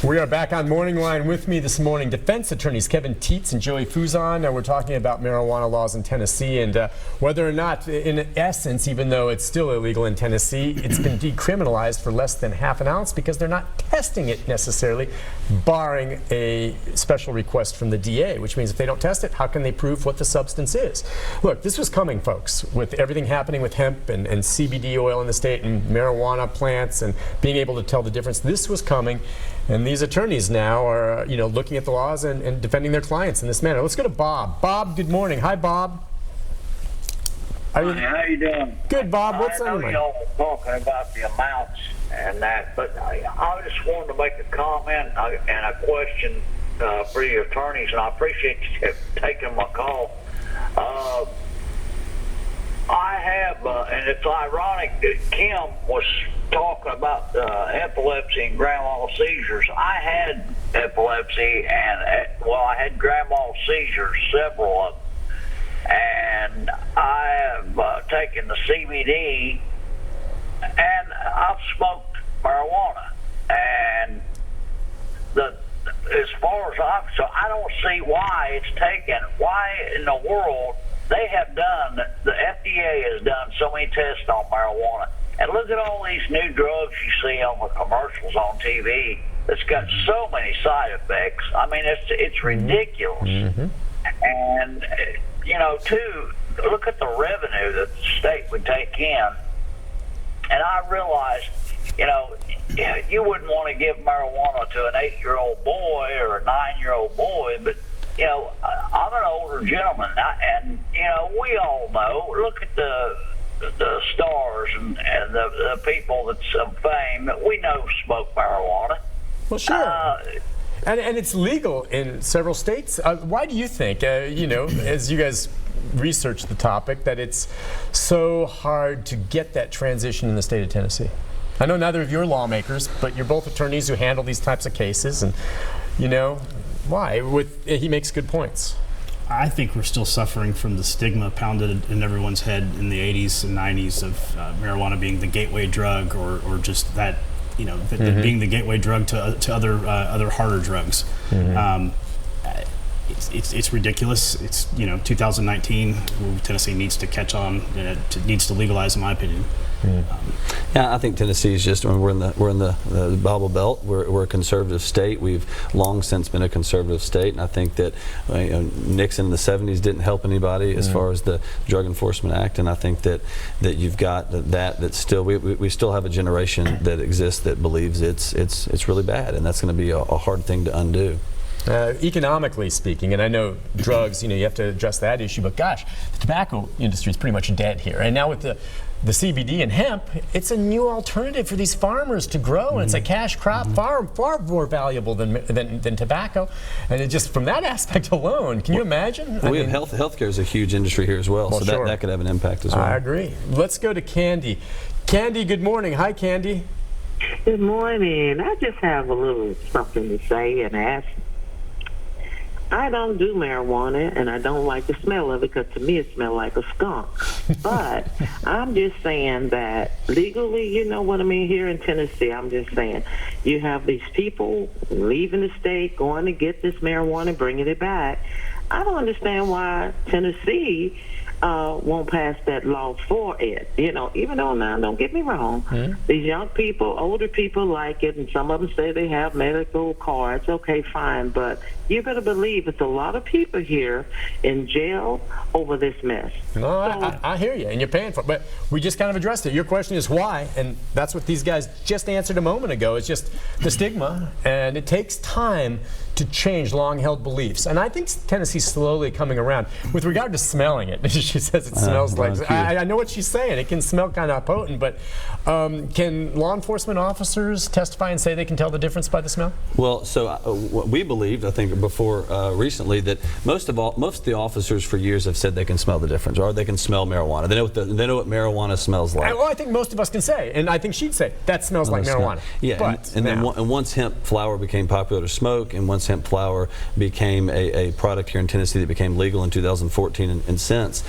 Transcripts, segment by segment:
We are back on Morning Line. With me this morning, defense attorneys Kevin Teets and Joey Fuson. We're talking about marijuana laws in Tennessee and whether or not, in essence, even though it's still illegal in Tennessee, it's been decriminalized for less than half an ounce because they're not testing it necessarily, barring a special request from the DA, which means if they don't test it, how can they prove what the substance is? Look, this was coming, folks, with everything happening with hemp and CBD oil in the state and marijuana plants and being able to tell the difference. This was coming. And these attorneys now are, looking at the laws and defending their clients in this manner. Let's go to Bob. Bob, good morning. Hi, Bob. How you doing? Good, Bob. What's on your mind? I know y'all were talking about the amounts and that, but I just wanted to make a comment and a question for the attorneys, and I appreciate you taking my call. I have, and it's ironic that Kim was talking about epilepsy and grand mal seizures. I had epilepsy and, I had grand mal seizures, several of them. And I have taken the CBD, and I've smoked marijuana. And as far as I don't see why it's taken. Why in the world they have done? The FDA has done so many tests on marijuana, and look at all these new drugs you see on the commercials on TV. That's got so many side effects. I mean, it's ridiculous. Mm-hmm. And too, look at the revenue that the state would take in. And I realized, you wouldn't want to give marijuana to an 8-year-old boy or a 9-year-old boy, but I'm an older gentleman, and we all know. Look at the stars and the people that's of fame that we know smoke marijuana. Well, sure. And it's legal in several states. Why do you think, as you guys research the topic, that it's so hard to get that transition in the state of Tennessee? I know neither of you are lawmakers, but you're both attorneys who handle these types of cases, and why? He makes good points. I think we're still suffering from the stigma pounded in everyone's head in the 80s and 90s of marijuana being the gateway drug, or just that, that being the gateway drug to other harder drugs. Mm-hmm. It's ridiculous. It's 2019. Tennessee needs to catch on. It needs to legalize, in my opinion. Yeah, I think Tennessee is just. We're in the Bible Belt. We're a conservative state. We've long since been a conservative state, and I think that Nixon in the 70s didn't help anybody as far as the Drug Enforcement Act, and I think that you've got that still. We still have a generation that exists that believes it's really bad, and that's going to be a hard thing to undo. Economically speaking, and I know drugs, you have to address that issue, but gosh, the tobacco industry is pretty much dead here. And now with the CBD and hemp, it's a new alternative for these farmers to grow, and it's a cash crop, far more valuable than tobacco. And it just, from that aspect alone, can you imagine? Healthcare is a huge industry here as well, so sure. that could have an impact as well. I agree. Let's go to Candy. Candy, good morning. Hi, Candy. Good morning. I just have a little something to say and ask. I don't do marijuana, and I don't like the smell of it because to me it smells like a skunk. But I'm just saying that legally, you know what I mean, here in Tennessee, I'm just saying, you have these people leaving the state, going to get this marijuana, bringing it back. I don't understand why Tennessee won't pass that law for it. Even though, now, don't get me wrong, these young people, older people like it, and some of them say they have medical cards. Okay, fine, but you better believe it's a lot of people here in jail over this mess. No, I hear you, and you're paying for it. But we just kind of addressed it. Your question is why, and that's what these guys just answered a moment ago. It's just the stigma, and it takes time to change long-held beliefs. And I think Tennessee's slowly coming around. With regard to smelling it, she says it smells like, I know what she's saying. It can smell kind of potent, but can law enforcement officers testify and say they can tell the difference by the smell? Well, so we believed, I think, before recently, that most of the officers for years have said they can smell the difference, or they can smell marijuana. They know what marijuana smells like. Well, I think most of us can say, and I think she'd say, that smells like marijuana. Yeah, and once hemp flower became popular to smoke, and once once hemp flower became a product here in Tennessee that became legal in 2014 and since,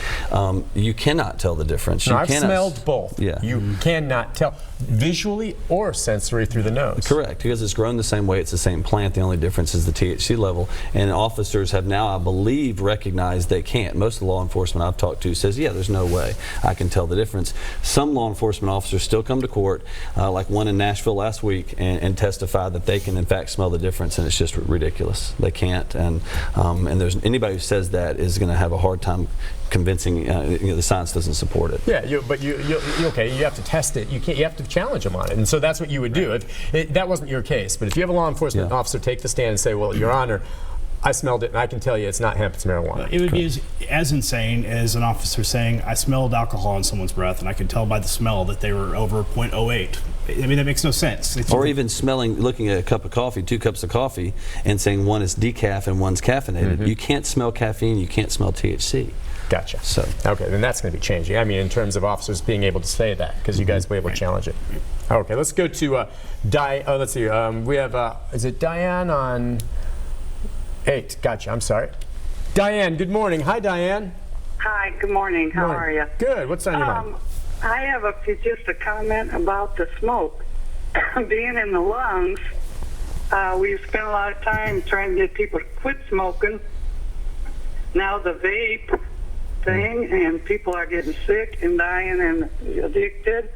you cannot tell the difference. I've smelled both. Yeah. You cannot tell visually or sensory through the nose. Correct, because it's grown the same way, it's the same plant. The only difference is the THC level. And officers have now, I believe, recognized they can't. Most of the law enforcement I've talked to says, yeah, there's no way I can tell the difference. Some law enforcement officers still come to court, like one in Nashville last week, and testify that they can in fact smell the difference, and it's just ridiculous. They can't, and there's anybody who says that is going to have a hard time convincing the science doesn't support it. Yeah, but you have to test it. You have to challenge them on it, and so that's what you would do. If that wasn't your case, but if you have a law enforcement officer take the stand and say, well, Your Honor, I smelled it and I can tell you it's not hemp, it's marijuana. It would be as insane as an officer saying, I smelled alcohol in someone's breath and I could tell by the smell that they were over 0.08. I mean, that makes no sense. Or even looking at a cup of coffee, 2 cups of coffee, and saying one is decaf and one's caffeinated. You can't smell caffeine, you can't smell THC. Gotcha. So okay, then that's going to be changing. I mean, in terms of officers being able to say that, because you guys will be able to challenge it. Okay, let's go to let's see. We have is it Diane on 8? Gotcha. I'm sorry. Diane, good morning. Hi, Diane. Hi. Good morning. How are you? Good. What's on your mind? I have just a comment about the smoke being in the lungs. We've spent a lot of time trying to get people to quit smoking. Now the vape thing, and people are getting sick and dying and addicted.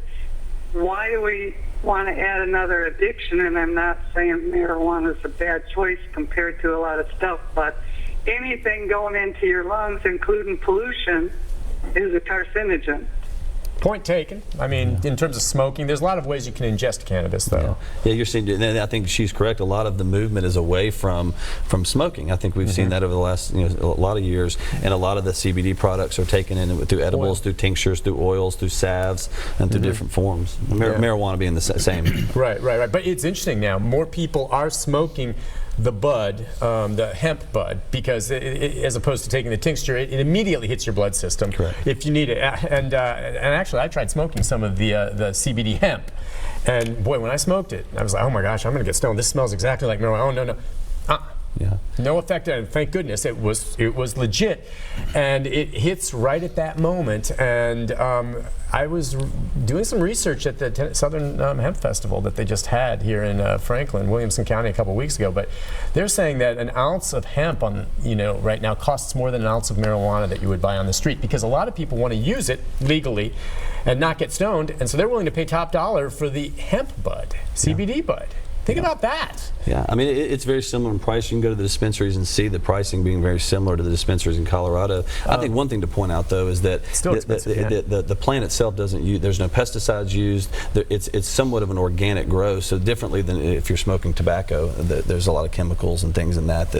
Why do we want to add another addiction? And I'm not saying marijuana is a bad choice compared to a lot of stuff, but anything going into your lungs, including pollution, is a carcinogen. Point taken. I mean, in terms of smoking, there's a lot of ways you can ingest cannabis, though. Yeah, you're seeing. And I think she's correct. A lot of the movement is away from smoking. I think we've seen that over the last a lot of years, and a lot of the CBD products are taken in through edibles, through tinctures, through oils, through salves, and through different forms. Marijuana being the same. Right. But it's interesting now. More people are smoking the bud, the hemp bud, because as opposed to taking the tincture, it immediately hits your blood system. Correct. If you need it. And actually, I tried smoking some of the CBD hemp, and boy, when I smoked it, I was like, oh my gosh, I'm going to get stoned. This smells exactly like marijuana. Oh no. Yeah. No effect on it. Thank goodness it was legit, and it hits right at that moment. And I was doing some research at the Southern Hemp Festival that they just had here in Franklin, Williamson County, a couple weeks ago. But they're saying that an ounce of hemp right now costs more than an ounce of marijuana that you would buy on the street, because a lot of people want to use it legally and not get stoned, and so they're willing to pay top dollar for the hemp bud, CBD bud. Think about that. Yeah, I mean, it's very similar in price. You can go to the dispensaries and see the pricing being very similar to the dispensaries in Colorado. I think one thing to point out, though, is that the plant itself doesn't use, there's no pesticides used. It's somewhat of an organic grow, so differently than if you're smoking tobacco, there's a lot of chemicals and things in that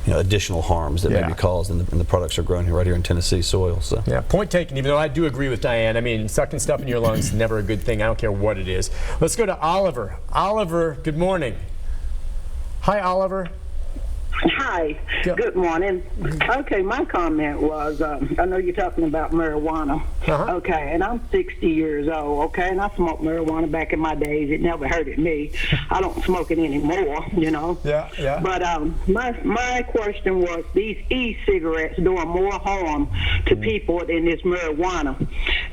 additional harms that may be caused, and the products are grown right here in Tennessee soil. So. Yeah, point taken, even though I do agree with Diane. I mean, sucking stuff in your lungs is never a good thing. I don't care what it is. Let's go to Oliver. Oliver, good morning. Hi, Oliver. Hi. Good morning. Okay, my comment was, I know you're talking about marijuana. Okay, and I'm 60 years old, okay, and I smoked marijuana back in my days. It never hurted me. I don't smoke it anymore, Yeah. But my question was, these e-cigarettes doing more harm to people than this marijuana.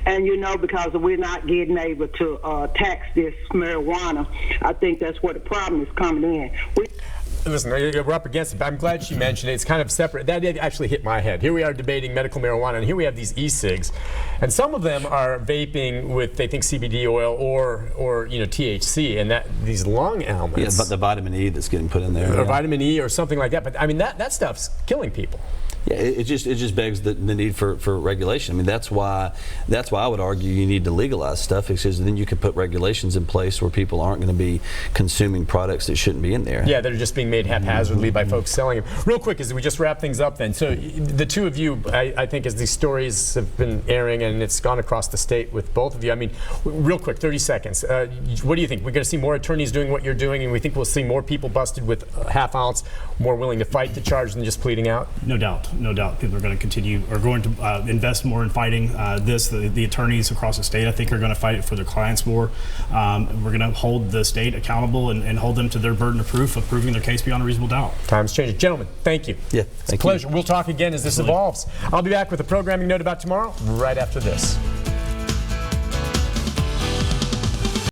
And, because we're not getting able to tax this marijuana, I think that's where the problem is coming in. Listen, we're up against it, but I'm glad she mentioned it. It's kind of separate. That did actually hit my head. Here we are debating medical marijuana, and here we have these e-cigs. And some of them are vaping with, they think, CBD oil or THC, and these lung ailments. Yeah, but the vitamin E that's getting put in there. Or vitamin E or something like that. But, I mean, that stuff's killing people. Yeah, it just begs the need for regulation. I mean, that's why I would argue you need to legalize stuff, because then you can put regulations in place where people aren't going to be consuming products that shouldn't be in there. Yeah, they're just being made haphazardly by folks selling them. Real quick, as we just wrap things up then, so the two of you, I think, as these stories have been airing, and it's gone across the state with both of you, I mean, real quick, 30 seconds. What do you think? We're going to see more attorneys doing what you're doing, and we think we'll see more people busted with half ounce, more willing to fight the charge than just pleading out? No doubt. no doubt people are going to continue, are going to invest more in fighting this. The attorneys across the state, I think, are going to fight it for their clients more. We're going to hold the state accountable and hold them to their burden of proof of proving their case beyond a reasonable doubt. Time's changing. Gentlemen, thank you. Yeah, it's a pleasure. We'll talk again as this evolves. I'll be back with a programming note about tomorrow right after this.